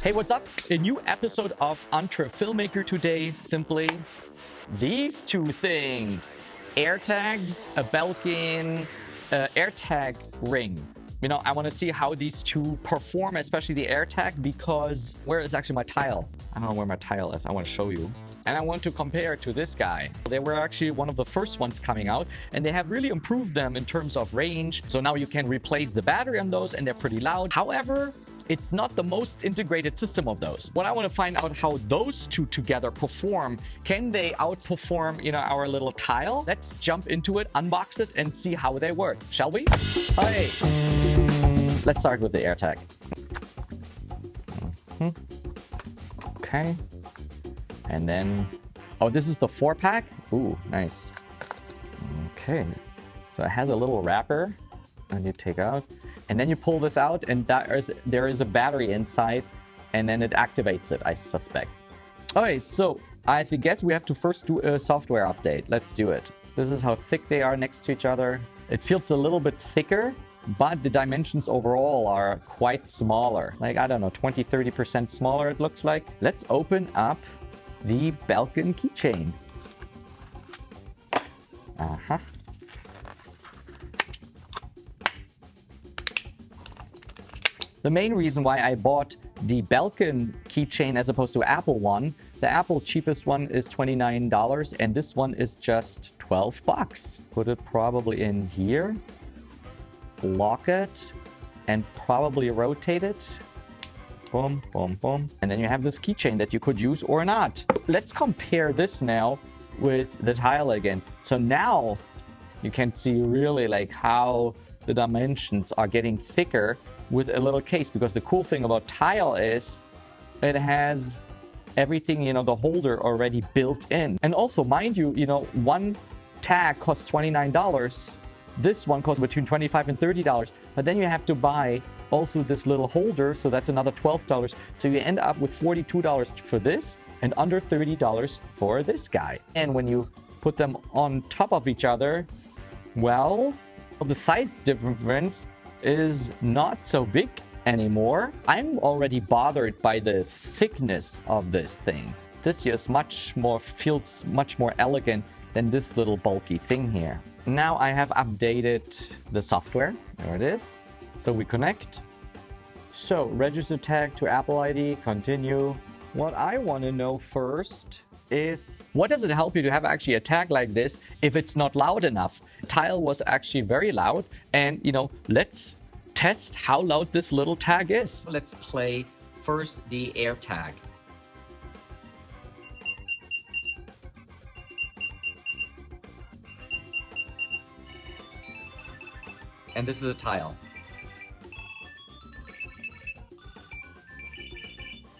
Hey, what's up? A new episode of Entre Filmmaker today. Simply these two things. AirTags, a Belkin AirTag ring. You know, I want to see how these two perform, especially the AirTag, because where is actually my tile? I don't know where my tile is. I want to show you. And I want to compare it to this guy. They were actually one of the first ones coming out, and they have really improved them in terms of range. So now you can replace the battery on those, and they're pretty loud. However, it's not the most integrated system of those. What I want to find out how those two together perform. Can they outperform, you know, our little tile? Let's jump into it, unbox it, and see how they work. Shall we? Hey. Let's start with the AirTag. Okay. And then, oh, this is the 4-pack? Ooh, nice. Okay. So it has a little wrapper, and you take out. And then you pull this out, and there is a battery inside, and then it activates it, I suspect. Okay, so I guess we have to first do a software update. Let's do it. This is how thick they are next to each other. It feels a little bit thicker, but the dimensions overall are quite smaller. Like, I don't know, 20-30% smaller it looks like. Let's open up the Belkin keychain. Uh-huh. The main reason why I bought the Belkin keychain as opposed to Apple one, the Apple cheapest one is $29 and this one is just $12. Put it probably in here, lock it, and probably rotate it. Boom, boom, boom. And then you have this keychain that you could use or not. Let's compare this now with the tile again. So now you can see really like how the dimensions are getting thicker with a little case, because the cool thing about tile is it has everything, you know, the holder already built in. And also, mind you, one tag costs $29. This one costs between $25 and $30. But then you have to buy also this little holder, so that's another $12. So you end up with $42 for this and under $30 for this guy. And when you put them on top of each other, well, the size difference is not so big anymore. I'm already bothered by the thickness of this thing. This here is feels much more elegant than this little bulky thing here. Now I have updated the software. There it is. So we connect. So register tag to Apple ID, continue. What I want to know first is, what does it help you to have actually a tag like this if it's not loud enough? Tile was actually very loud, and let's test how loud this little tag is. Let's play first the AirTag. And this is a tile.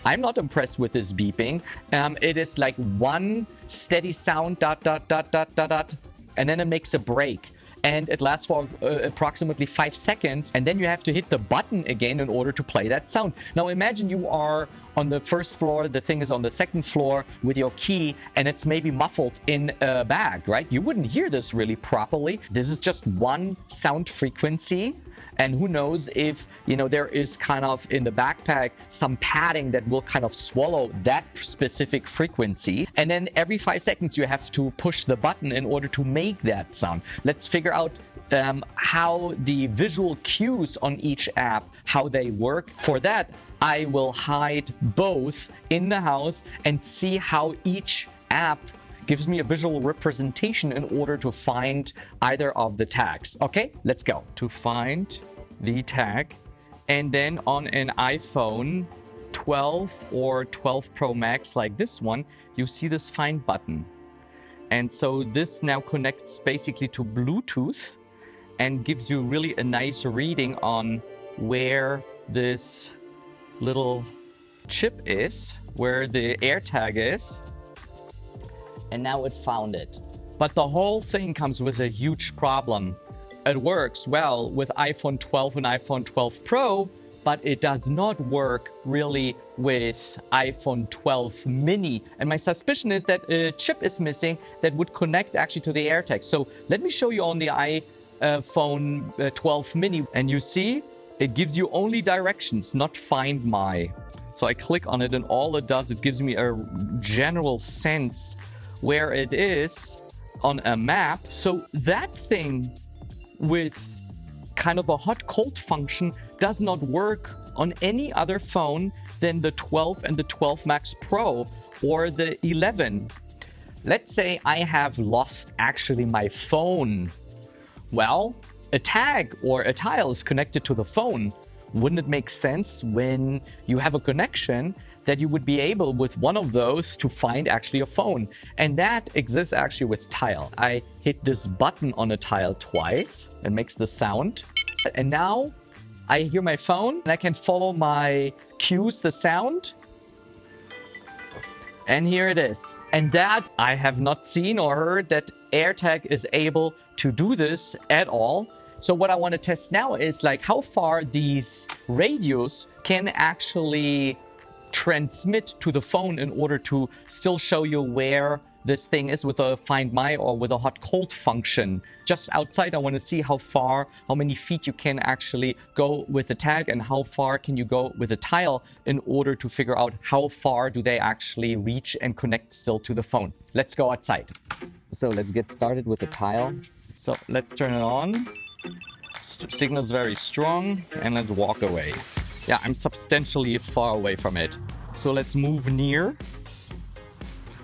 I'm not impressed with this beeping. It is like one steady sound, dot, dot, dot, dot, dot, dot, and then it makes a break. And it lasts for approximately 5 seconds. And then you have to hit the button again in order to play that sound. Now imagine you are on the first floor, the thing is on the second floor with your key, and it's maybe muffled in a bag, right? You wouldn't hear this really properly. This is just one sound frequency. And who knows if, there is kind of in the backpack some padding that will kind of swallow that specific frequency. And then every 5 seconds, you have to push the button in order to make that sound. Let's figure out how the visual cues on each app, how they work. For that, I will hide both in the house and see how each app gives me a visual representation in order to find either of the tags. Okay, let's go. To find the tag, and then on an iPhone 12 or 12 Pro Max like this one, you see this find button. And so this now connects basically to Bluetooth and gives you really a nice reading on where this little chip is, where the AirTag is. And now it found it. But the whole thing comes with a huge problem. It works well with iPhone 12 and iPhone 12 Pro, but it does not work really with iPhone 12 mini. And my suspicion is that a chip is missing that would connect actually to the AirTag. So let me show you on the iPhone 12 mini. And you see, it gives you only directions, not Find My. So I click on it, and all it does, it gives me a general sense where it is on a map. So that thing with kind of a hot-cold function does not work on any other phone than the 12 and the 12 Max Pro or the 11. Let's say I have lost actually my phone. Well, a tag or a tile is connected to the phone. Wouldn't it make sense when you have a connection that you would be able with one of those to find actually a phone? And that exists actually with tile. I hit this button on a tile twice. It makes the sound. And now I hear my phone and I can follow my cues, the sound. And here it is. And that I have not seen or heard that AirTag is able to do this at all. So what I want to test now is like how far these radios can actually transmit to the phone in order to still show you where this thing is with a Find My or with a hot cold function. Just outside, I want to see how far, how many feet you can actually go with the tag and how far can you go with a tile in order to figure out how far do they actually reach and connect still to the phone. Let's go outside. So let's get started with the tile. So let's turn it on. Signal's very strong, and let's walk away. Yeah, I'm substantially far away from it. So let's move near.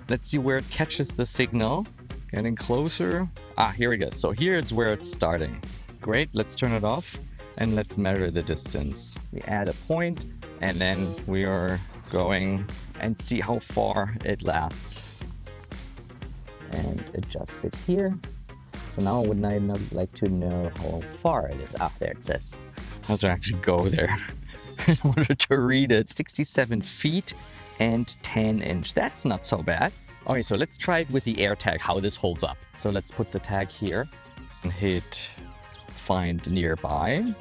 Let's see where it catches the signal. Getting closer. Here we go. So here is where it's starting. Great, let's turn it off and let's measure the distance. We add a point and then we are going and see how far it lasts. And adjust it here. So now would I not like to know how far it is? There it says. I have to actually go there in order to read it. 67 feet and 10 inch. That's not so bad. Okay, so let's try it with the AirTag, how this holds up. So let's put the tag here and hit find nearby.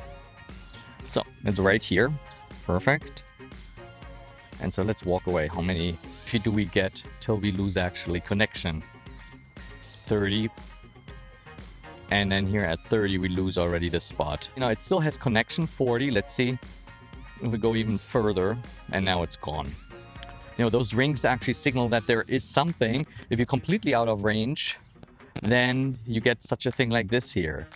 So it's right here. Perfect. And so let's walk away. How many feet do we get till we lose actually connection? 30. And then here at 30, we lose already the spot. You know, it still has connection 40. Let's see if we go even further. And now it's gone. You know, those rings actually signal that there is something. If you're completely out of range, then you get such a thing like this here.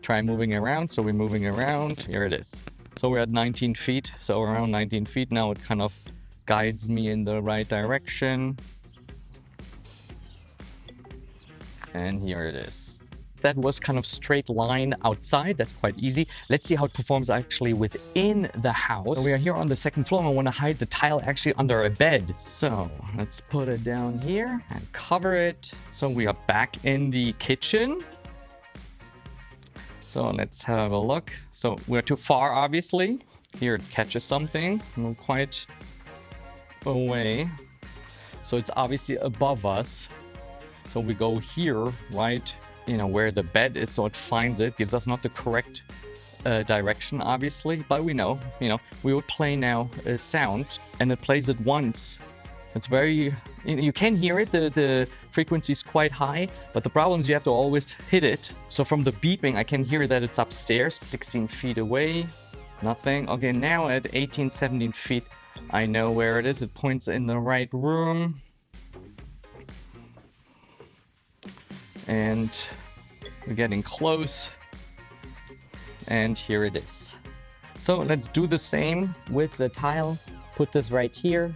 Try moving around. So we're moving around. Here it is. So we're at 19 feet. So around 19 feet now, it kind of guides me in the right direction. And here it is. That was kind of straight line outside. That's quite easy. Let's see how it performs actually within the house. So we are here on the second floor and I want to hide the tile actually under a bed. So let's put it down here and cover it. So we are back in the kitchen. So let's have a look. So we're too far, obviously. Here it catches something. We're quite away. So it's obviously above us. So we go here, right? You know, where the bed is, so it finds it, gives us not the correct direction, obviously, but we know, you know, we would play now a sound and it plays it once. It's very, you can hear it, the frequency is quite high, but the problem is you have to always hit it. So from the beeping, I can hear that it's upstairs, 16 feet away, nothing. Okay, now at 18, 17 feet, I know where it is. It points in the right room. And we're getting close. And here it is. So let's do the same with the tile. Put this right here.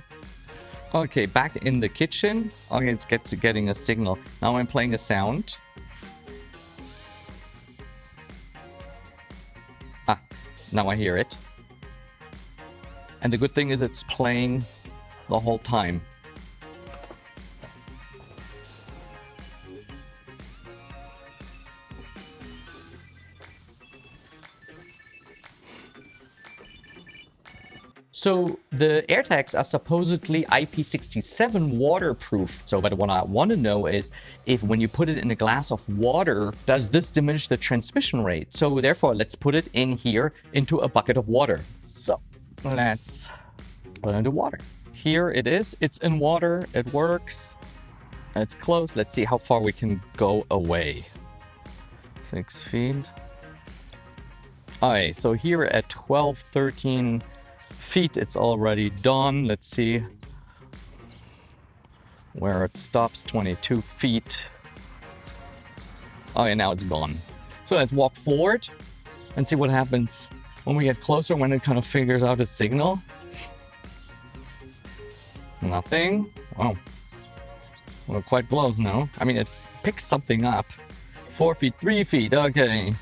Okay, back in the kitchen. Okay, it's getting a signal. Now I'm playing a sound. Now I hear it. And the good thing is it's playing the whole time. So the AirTags are supposedly IP67 waterproof. So what I want to know is if when you put it in a glass of water, does this diminish the transmission rate? So therefore, let's put it in here into a bucket of water. So let's put it into water. Here it is. It's in water. It works. It's close. Let's see how far we can go away. 6 feet. Okay, so here at 12, 13 feet, it's already done. Let's see where it stops. 22 feet. Oh, yeah, now it's gone. So let's walk forward and see what happens when we get closer, when it kind of figures out a signal. Nothing. Oh, we're quite close now. I mean, it picks something up. 4 feet, 3 feet, okay.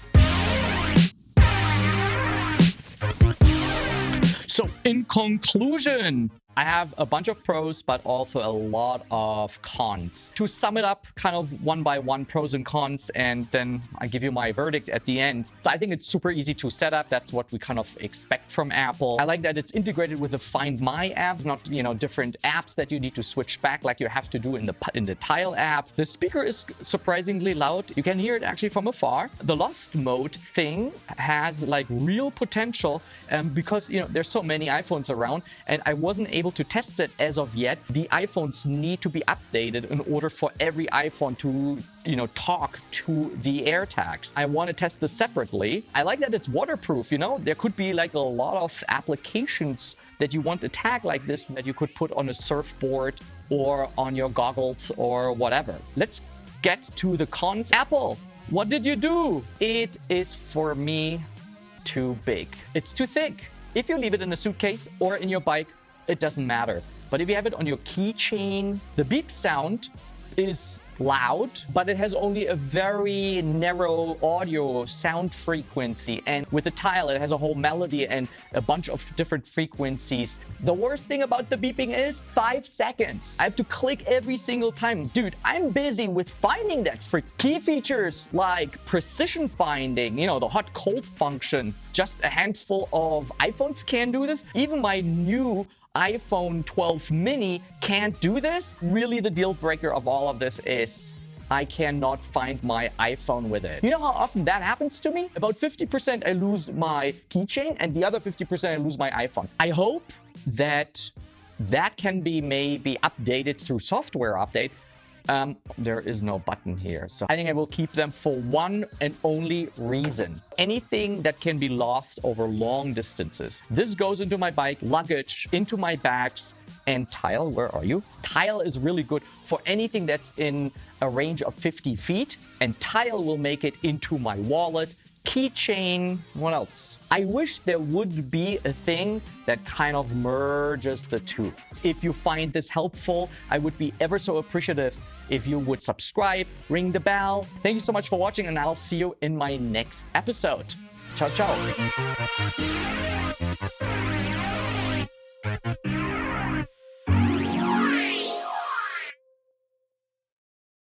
So in conclusion, I have a bunch of pros, but also a lot of cons. To sum it up kind of one by one, pros and cons, and then I give you my verdict at the end. So I think it's super easy to set up. That's what we kind of expect from Apple. I like that it's integrated with the Find My apps, not, different apps that you need to switch back like you have to do in the Tile app. The speaker is surprisingly loud. You can hear it actually from afar. The lost mode thing has like real potential because, there's so many iPhones around and I wasn't able to test it as of yet. The iPhones need to be updated in order for every iPhone to, talk to the AirTags. I want to test this separately. I like that it's waterproof, There could be like a lot of applications that you want a tag like this that you could put on a surfboard or on your goggles or whatever. Let's get to the cons. Apple, what did you do? It is, for me, too big. It's too thick. If you leave it in a suitcase or in your bike, it doesn't matter. But if you have it on your keychain, the beep sound is loud, but it has only a very narrow audio sound frequency. And with the Tile, it has a whole melody and a bunch of different frequencies. The worst thing about the beeping is 5 seconds. I have to click every single time. Dude, I'm busy with finding that for key features like precision finding, the hot cold function. Just a handful of iPhones can do this. Even my new iPhone 12 mini can't do this. Really, the deal breaker of all of this is I cannot find my iPhone with it. You know how often that happens to me? About 50% I lose my keychain and the other 50% I lose my iPhone. I hope that can be maybe updated through software update. There is no button here. So I think I will keep them for one and only reason. Anything that can be lost over long distances. This goes into my bike, luggage, into my bags, and Tile, where are you? Tile is really good for anything that's in a range of 50 feet, and Tile will make it into my wallet, keychain, what else? I wish there would be a thing that kind of merges the two. If you find this helpful, I would be ever so appreciative if you would subscribe, ring the bell. Thank you so much for watching, and I'll see you in my next episode. Ciao, ciao.